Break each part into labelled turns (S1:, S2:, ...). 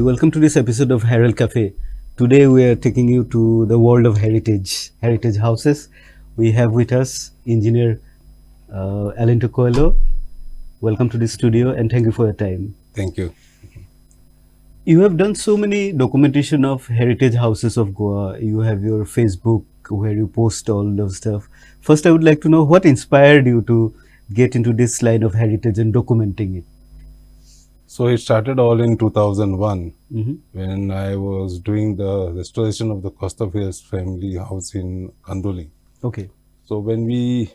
S1: Welcome to this episode of Herald Cafe. Today we are taking you to the world of heritage houses. We have with us engineer Alinto Coelho. Welcome to the studio and thank you for your time.
S2: Thank you.
S1: You have done so many documentation of heritage houses of Goa. You have your Facebook where you post all those stuff. First, I would like to know what inspired you to get into this line of heritage and documenting it.
S2: So it started all in 2001
S1: Mm-hmm.
S2: when I was doing the restoration of the Costafias family house in Kandoli.
S1: Okay.
S2: So when we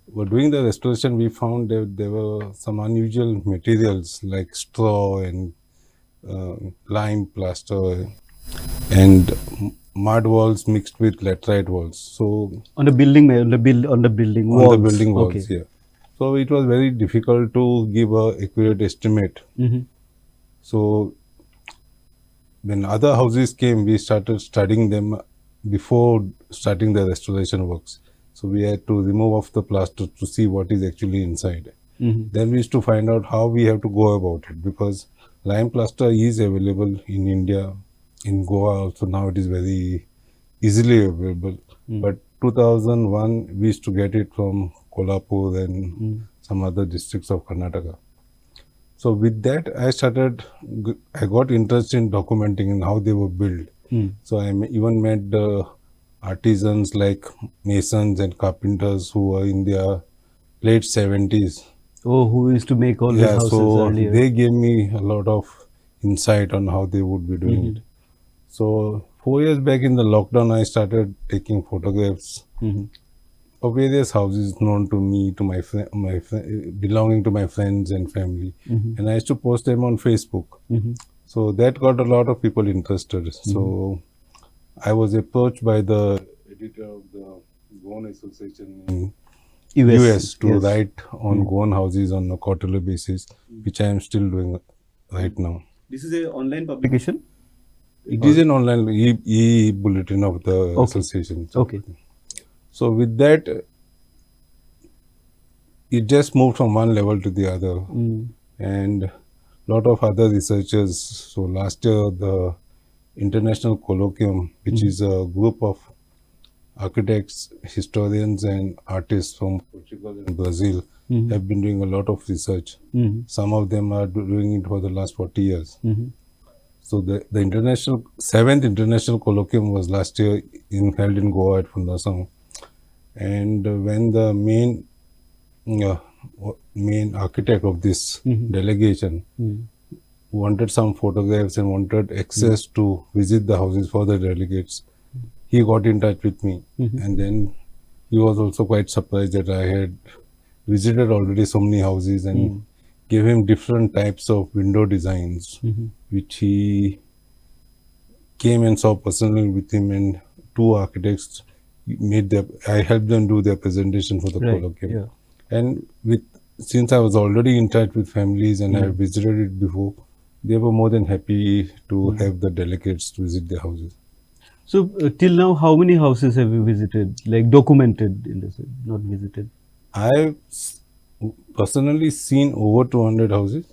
S2: were doing the restoration, we found that there were some unusual materials like straw and lime plaster and mud walls mixed with laterite walls. So
S1: On the building, on the building
S2: on the
S1: walls.
S2: building walls,
S1: Okay.
S2: yeah. So it was very difficult to give a accurate estimate.
S1: Mm-hmm.
S2: So when other houses came, we started studying them before starting the restoration works. So we had to remove off the plaster to see what is actually inside.
S1: Mm-hmm.
S2: Then we used to find out how we have to go about it, because lime plaster is available in India, in Goa also now it is very easily available. But 2001 we used to get it from Kolhapur and some other districts of Karnataka. So with that, I got interested in documenting and how they were built. So I even met the artisans like masons and carpenters who were in their late 70s.
S1: Oh, who used to make all these
S2: Yeah,
S1: houses
S2: so
S1: earlier?
S2: they gave me a lot of insight on how they would be doing it. So 4 years back in the lockdown, I started taking photographs of various houses known to me, to belonging to my friends and family, and I used to post them on Facebook. So that got a lot of people interested. So I was approached by the editor of the Goan Association in US to
S1: yes.
S2: write on Goan houses on a quarterly basis, which I am still doing right now.
S1: This is a online publication.
S2: It is an online e-bulletin of the
S1: Okay.
S2: association.
S1: Okay.
S2: So with that, it just moved from one level to the other, and lot of other researchers. So last year, the International Colloquium, which is a group of architects, historians, and artists from Portugal and Brazil, have been doing a lot of research. Some of them are doing it for the last 40 years. So the seventh international colloquium was last year held in Goa at Fundasang, and when the main architect of this delegation wanted some photographs and wanted access to visit the houses for the delegates, he got in touch with me, and then he was also quite surprised that I had visited already so many houses and gave him different types of window designs, which he came and saw personally with him, and two architects I helped them do their presentation for the colloquium.
S1: Yeah.
S2: And since I was already in touch with families and I visited it before, they were more than happy to have the delegates to visit their houses.
S1: So till now, how many houses have you visited? Like documented in this, not visited.
S2: I've personally seen over 200 houses,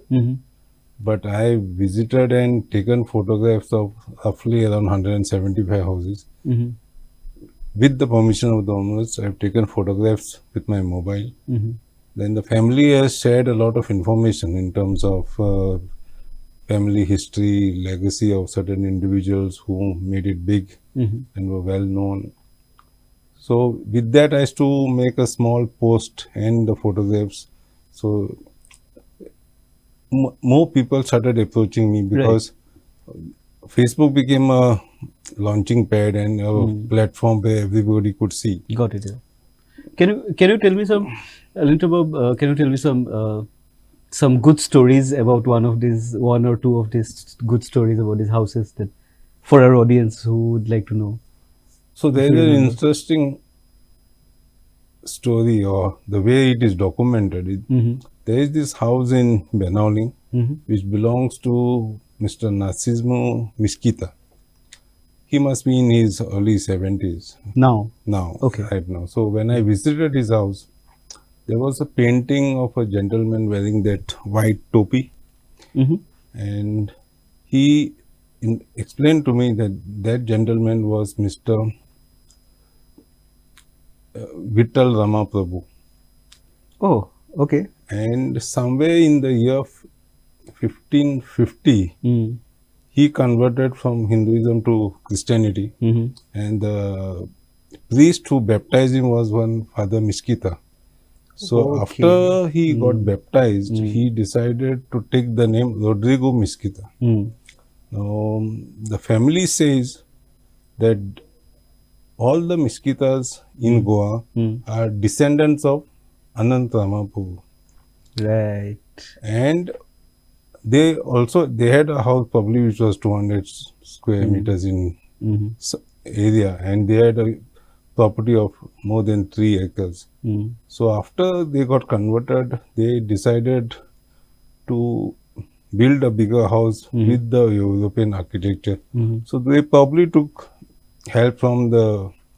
S2: but I visited and taken photographs of roughly around 175 houses. With the permission of the owners, I've taken photographs with my mobile. Then the family has shared a lot of information in terms of family history, legacy of certain individuals who made it big and were well known. So with that, I used to make a small post and the photographs. So more people started approaching me because Facebook became a launching pad and a platform where everybody could see.
S1: Got it. Yeah. Can you tell me some a little about? Can you tell me some good stories about one or two of these good stories about these houses that for our audience who would like to know?
S2: So there is an interesting story, or the way it is documented. There is this house in Benauling which belongs to Mr. Narcismo Miskita. He must be in his early 70s.
S1: Now. Okay.
S2: Right now. So when I visited his house, there was a painting of a gentleman wearing that white topi, and he explained to me that that gentleman was Mr. Vittal Ramaprabhu.
S1: Oh, okay.
S2: And somewhere in the year 1550,
S1: Mm.
S2: he converted from Hinduism to Christianity.
S1: Mm-hmm.
S2: And the priest who baptized him was one Father Mishkita. So
S1: Okay.
S2: after he got baptized,
S1: Mm.
S2: he decided to take the name Rodrigo Mishkita.
S1: Mm.
S2: Now, the family says that all the Mishkitas in Goa
S1: Mm.
S2: are descendants of Anant Ramaprabhu.
S1: Right.
S2: And they had a house probably which was 200 square meters in
S1: Mm-hmm.
S2: area, and they had a property of more than 3 acres.
S1: Mm.
S2: So after they got converted, they decided to build a bigger house with the European architecture.
S1: Mm-hmm.
S2: So they probably took help from the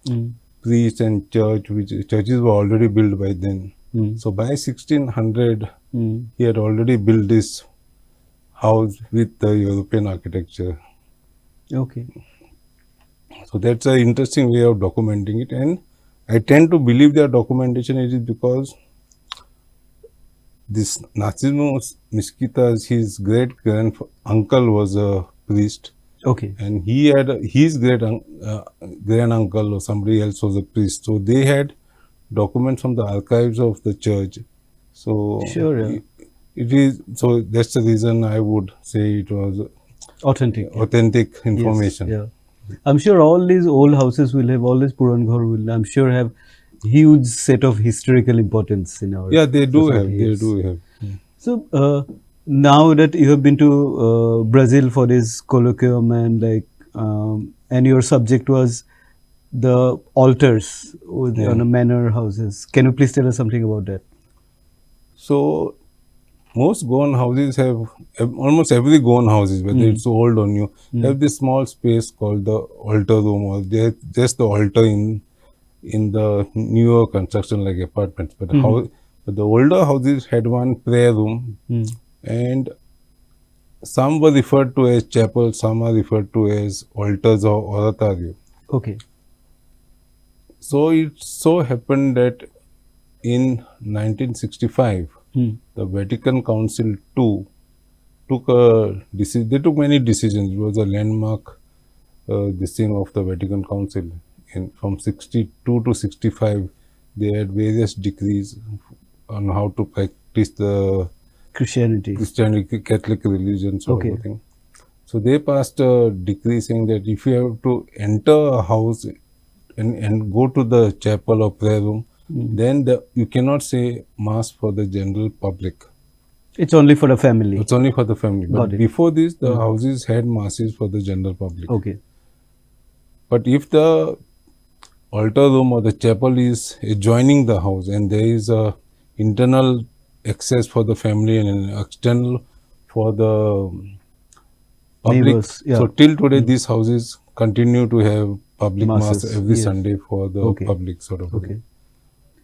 S1: Mm.
S2: priests and church, which churches were already built by then.
S1: Mm.
S2: So by 1600,
S1: Mm.
S2: he had already built this house with the European architecture.
S1: Okay.
S2: So that's an interesting way of documenting it, and I tend to believe their documentation is because this Nasimo Miskitas, his great uncle was a priest,
S1: Okay.
S2: and he had his grand uncle or somebody else was a priest. So they had documents from the archives of the church. So
S1: Sure. Yeah.
S2: it is, so that's the reason I would say it was
S1: Authentic. Yeah.
S2: authentic
S1: Yes.
S2: information.
S1: Yeah. I'm sure all these old houses will have, all these Puran Ghar will, I'm sure, have huge set of historical importance in our
S2: Yeah, they do
S1: society.
S2: have. They
S1: Yes.
S2: do have.
S1: So now that you have been to Brazil for this colloquium and your subject was the altars
S2: Yeah.
S1: on a manor houses, can you please tell us something about that?
S2: So most Goan houses have, almost every Goan houses, whether it's old or new, have this small space called the altar room, or just the altar in the newer construction like apartments. But but the older houses had one prayer room, and some were referred to as chapel, some are referred to as altars or oratorio.
S1: Okay.
S2: So it so happened that in 1965, the Vatican Council too took a decision. They took many decisions. It was a landmark this thing of the Vatican Council. From 62 to 65, they had various decrees on how to practice the
S1: Christianity.
S2: Christianity, Catholic religion sort
S1: Okay.
S2: of a thing. So they passed a decree saying that if you have to enter a house and go to the chapel or prayer room, then you cannot say mass for the general public.
S1: It's only for the family.
S2: It's only for the family.
S1: Got
S2: But
S1: it.
S2: before this, the houses had masses for the general public.
S1: Okay.
S2: But if the altar room or the chapel is adjoining the house and there is a internal access for the family and an external for the public.
S1: Neighbors, yeah.
S2: So till today, these houses continue to have public mass
S1: Masses,
S2: every
S1: yes.
S2: Sunday for the
S1: Okay.
S2: public sort of.
S1: Okay.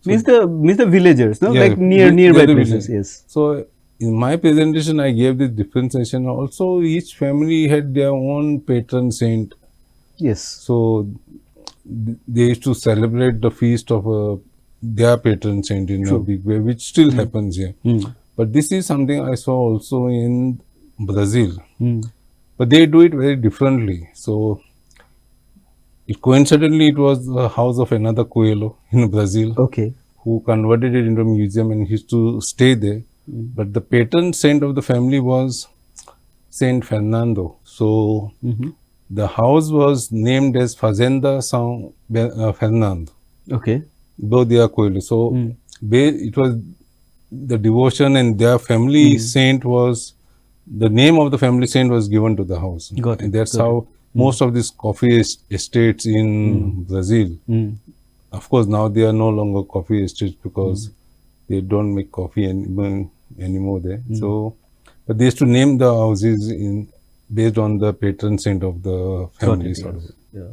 S1: Means the villagers, no?
S2: Yeah,
S1: Like nearby
S2: the
S1: places,
S2: village.
S1: yes.
S2: So in my presentation, I gave this differentiation. Also, each family had their own patron saint.
S1: Yes.
S2: So they used to celebrate the feast of their patron saint in a big way, which still happens here. But this is something I saw also in Brazil. But they do it very differently. So coincidentally, it was the house of another Coelho in Brazil,
S1: Okay.
S2: who converted it into a museum and he used to stay there. But the patron saint of the family was Saint Fernando. So the house was named as Fazenda São Fernando,
S1: Okay.
S2: though they are Coelho. So it was the devotion, and their family saint was, the name of the family saint was given to the house.
S1: Got it,
S2: And that's
S1: got
S2: how most of these coffee estates in Brazil, of course, now they are no longer coffee estates because they don't make coffee anymore there. So, but they used to name the houses based on the patron saint of the family.
S1: Got it,
S2: Sort
S1: yes.
S2: of.
S1: Yeah.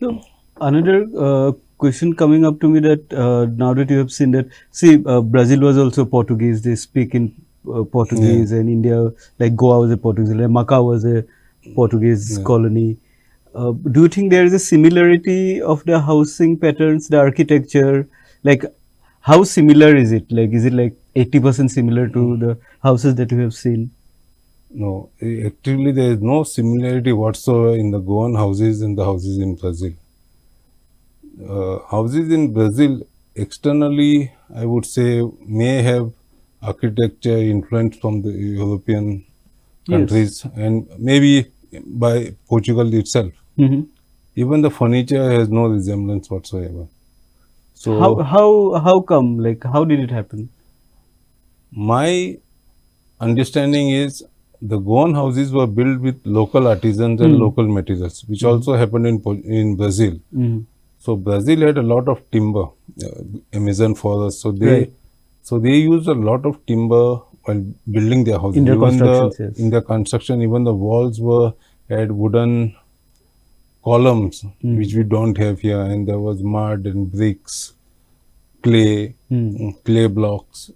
S1: So another question coming up to me that now that you have seen that, see, Brazil was also Portuguese. They speak in Portuguese, and India, like Goa was a Portuguese, like Macau was a Portuguese
S2: Yeah.
S1: colony. Do you think there is a similarity of the housing patterns, the architecture? Like, how similar is it? Like, is it like 80% similar to the houses that you have seen?
S2: No, actually, there is no similarity whatsoever in the Goan houses and the houses in Brazil. Houses in Brazil externally, I would say, may have architecture influence from the European
S1: Yes.
S2: countries and maybe by Portugal itself.
S1: Hmm.
S2: Even the furniture has no resemblance whatsoever.
S1: How
S2: So,
S1: how how come? Like, how did it happen?
S2: my understanding is the Goan houses were built with local artisans and
S1: Hmm.
S2: local materials, which
S1: Hmm.
S2: also happened in Brazil.
S1: Hmm.
S2: So Brazil had a lot of timber, Amazon forest.
S1: Right.
S2: So they used a lot of timber while building their houses.
S1: In their
S2: Even
S1: constructions,
S2: in
S1: yes.
S2: their construction, even the walls were had wooden columns,
S1: Hmm.
S2: which we don't have here, and there was mud and bricks, clay,
S1: Hmm.
S2: clay blocks.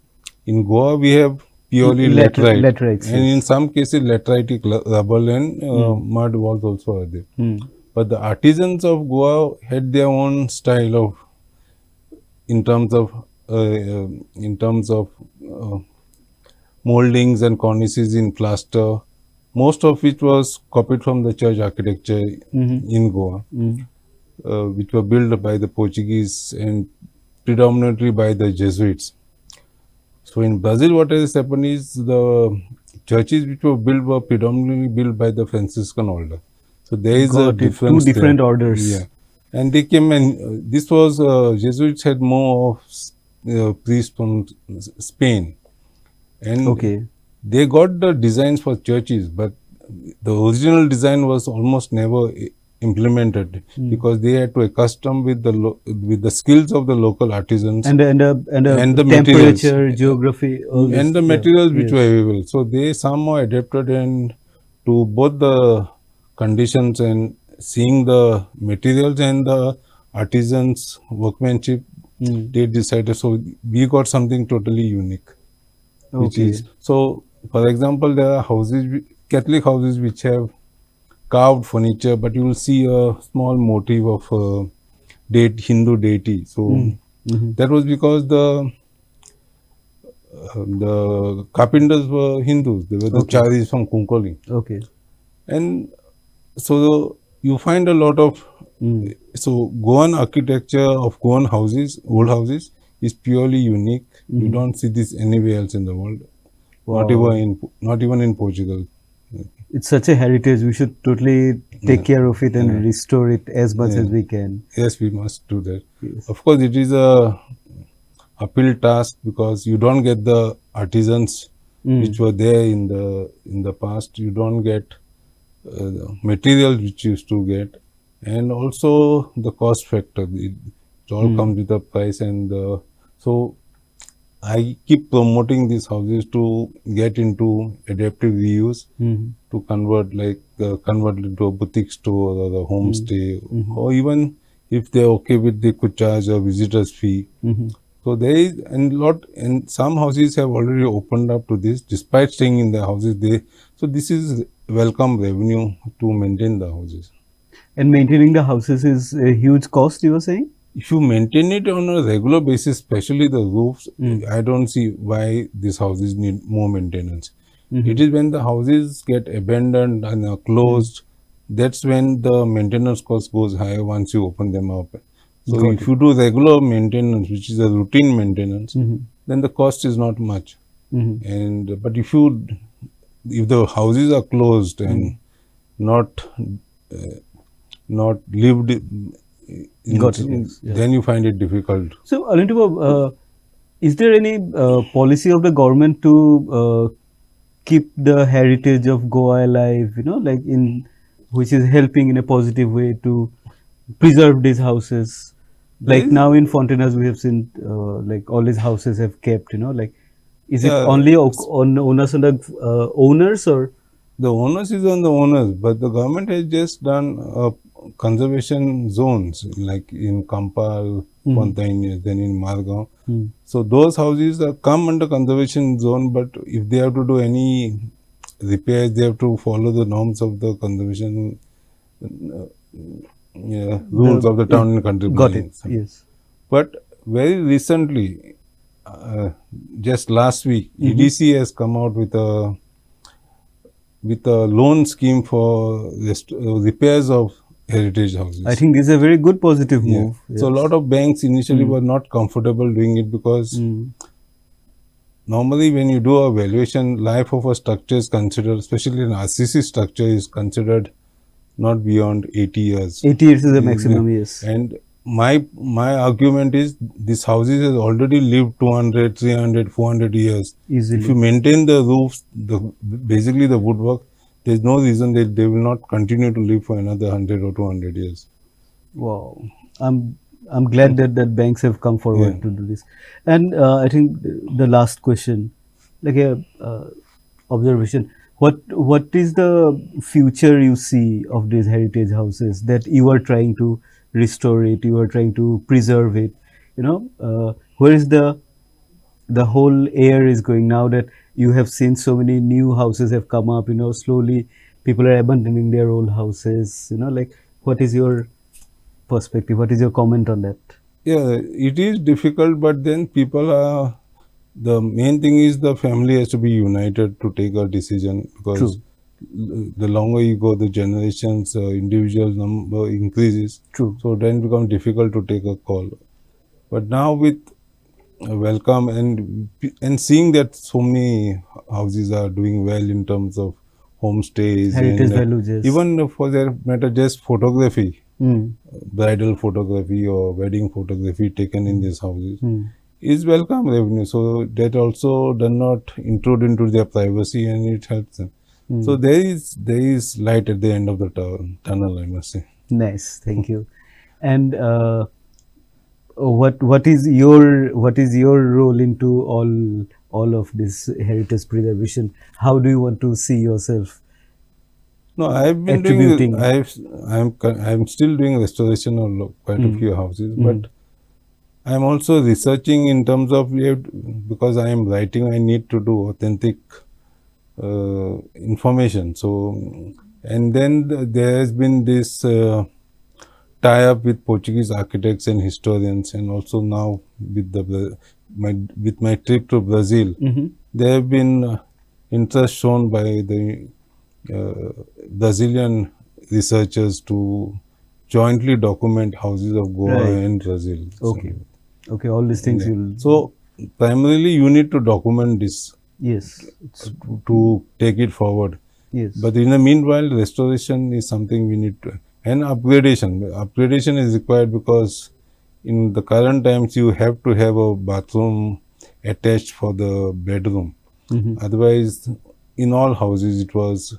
S2: In Goa, we have purely laterite,
S1: Laterites,
S2: and in
S1: yes.
S2: some cases, lateritic rubble and
S1: Hmm.
S2: mud walls also are there.
S1: Hmm.
S2: But the artisans of Goa had their own style of in terms of in terms of uh, moldings and cornices in plaster, most of which was copied from the church architecture
S1: Hmm.
S2: in Goa,
S1: Hmm.
S2: which were built by the Portuguese and predominantly by the Jesuits. So in Brazil, what has happened is the churches which were built were predominantly built by the Franciscan order. So there is a
S1: Got it. Two
S2: difference there.
S1: different
S2: Yeah,
S1: orders.
S2: and they came and this was Jesuits had more of priests from Spain, and
S1: Okay.
S2: they got the designs for churches, but the original design was almost never implemented
S1: Hmm.
S2: because they had to accustom with with the skills of the local artisans and
S1: And
S2: the materials
S1: temperature, geography, all
S2: and
S1: this.
S2: the
S1: Yeah.
S2: materials which were
S1: Yes.
S2: available. So they somehow adapted and to both the conditions and seeing the materials and the artisans' workmanship,
S1: Hmm.
S2: they decided. So we got something totally unique, which is
S1: Okay.
S2: so. For example, there are houses, Catholic houses, which have carved furniture, but you will see a small motif of Hindu deity. So
S1: Hmm. Hmm.
S2: that was because the carpenters were Hindus. They were the
S1: Okay.
S2: charis from Kunkoli.
S1: Okay.
S2: And so you find a lot of,
S1: Hmm.
S2: so Goan architecture of Goan houses, old
S1: Hmm.
S2: houses, is purely unique. You
S1: Hmm.
S2: don't see this anywhere else in the world,
S1: Wow.
S2: not even in Portugal.
S1: It's such a heritage. We should totally take
S2: Yeah.
S1: care of it and
S2: Yeah.
S1: restore it as much
S2: Yeah.
S1: as we can.
S2: Yes, we must do that.
S1: Yes.
S2: Of course, it is a uphill task because you don't get the artisans
S1: Mm.
S2: which were there in the past. You don't get the materials which you used to get, and also the cost factor. It all
S1: Mm.
S2: comes with a price, and so I keep promoting these houses to get into adaptive reuse,
S1: Mm.
S2: to convert into a boutique store or a
S1: Mm.
S2: homestay,
S1: Mm.
S2: or even if they're okay with, they could charge a visitor's fee.
S1: Mm.
S2: So there is and some houses have already opened up to this despite staying in the houses. So this is welcome revenue to maintain the houses.
S1: And maintaining the houses is a huge cost, you were saying?
S2: If you maintain it on a regular basis, especially the roofs,
S1: Mm.
S2: I don't see why these houses need more maintenance. It
S1: Mm-hmm.
S2: is when the houses get abandoned and are
S1: Mm.
S2: closed, that's when the maintenance cost goes higher once you open them up. So
S1: Got
S2: if
S1: it.
S2: you do regular maintenance, which is a routine maintenance,
S1: Mm-hmm.
S2: then the cost is not much.
S1: Mm-hmm.
S2: And but if the houses are closed and
S1: Mm.
S2: not not lived
S1: Got it. Yes. Yeah.
S2: then you find it difficult.
S1: So, Alinto, is there any policy of the government to keep the heritage of Goa alive? You know, like in which is helping in a positive way to preserve these houses.
S2: There
S1: Like
S2: is
S1: now in Fontanas, we have seen like all these houses have kept. You know, like is it
S2: yeah,
S1: only on onus on the owners or?
S2: the onus is on the owners, but the government has just done conservation zones like in Kampal,
S1: Mhm.
S2: Fontaine, then in Margao.
S1: Hmm.
S2: So those houses come under conservation zone, but if they have to do any repairs, they have to follow the norms of the conservation rules of the town and country
S1: Got it.
S2: planning.
S1: Yes.
S2: But very recently, uh, just last week, EDC has come out with a loan scheme for repairs of heritage houses.
S1: I think this is a very good positive
S2: Yeah.
S1: move.
S2: So a
S1: Yes.
S2: lot of banks initially were not comfortable doing it because normally when you do a valuation, life of a structure is considered, especially an RCC structure, is considered not beyond 80 years.
S1: 80 years is the maximum, yes.
S2: And my argument is these houses has already lived 200, 300, 400 years.
S1: Easily.
S2: If you maintain the roofs, basically the woodwork, there's no reason that they will not continue to live for another 100 or 200 years.
S1: Wow. I'm glad that banks have come forward to do this. And I think the last question, like a observation, what is the future you see of these heritage houses that you are trying to restore it, you are trying to preserve it, where is the whole air is going now that you have seen so many new houses have come up, slowly people are abandoning their old houses, like what is your perspective, what is your comment on that?
S2: Yeah, it is difficult, but then people are, the main thing is the family has to be united to take a decision, because
S1: True.
S2: the longer you go, the generations, individual number increases.
S1: True.
S2: So then it becomes difficult to take a call. But now with welcome and seeing that so many houses are doing well in terms of homestays
S1: Heritage
S2: and
S1: values, yes.
S2: even for that matter, just photography,
S1: Mm.
S2: bridal photography or wedding photography taken in these houses
S1: Mm.
S2: is welcome revenue. So that also does not intrude into their privacy and it helps them. So there is light at the end of the tunnel, I must say.
S1: Nice, thank you. And what is your role into all of this heritage preservation? How do you want to see yourself?
S2: No, I've been
S1: Attributing.
S2: doing. I'm still doing restoration of quite a few houses, but I'm also researching in terms of, because I am writing, I need to do authentic information. So, and then there has been this tie up with Portuguese architects and historians, and also now with with my trip to Brazil, there have been interest shown by the Brazilian researchers to jointly document houses of Goa
S1: Right.
S2: and Brazil.
S1: Okay. Okay, all these things you'll.
S2: So primarily you need to document this
S1: Yes.
S2: to take it forward.
S1: Yes.
S2: But in the meanwhile, restoration is something we need to, and upgradation. Upgradation is required because in the current times you have to have a bathroom attached for the bedroom. Otherwise, in all houses, it was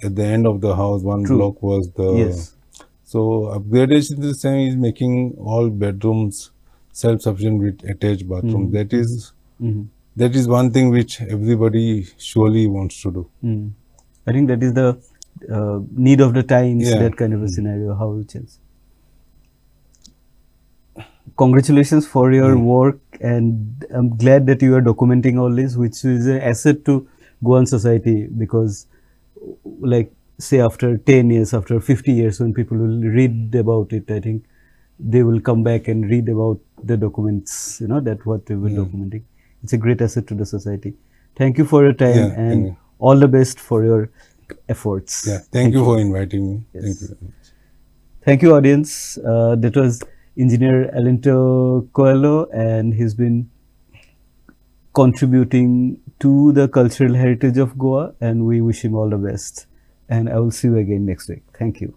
S2: at the end of the house, one block was the.
S1: Yes.
S2: So upgradation is the same, is making all bedrooms self-sufficient with attached bathroom. That is one thing which everybody surely wants to do.
S1: I think that is the need of the times,
S2: Yeah.
S1: that kind of a scenario, how it is. Congratulations for your work, and I'm glad that you are documenting all this, which is an asset to Goan society, because like say after 10 years, after 50 years, when people will read about it, I think they will come back and read about the documents, that what they were documenting. It's a great asset to the society. Thank you for your time,
S2: Yeah, thank
S1: and
S2: you.
S1: all the best for your efforts.
S2: Yeah, thank you for inviting me. Thank you very much.
S1: Thank you, audience. That was engineer Alinto Coelho, and he's been contributing to the cultural heritage of Goa, and we wish him all the best. And I will see you again next week. Thank you.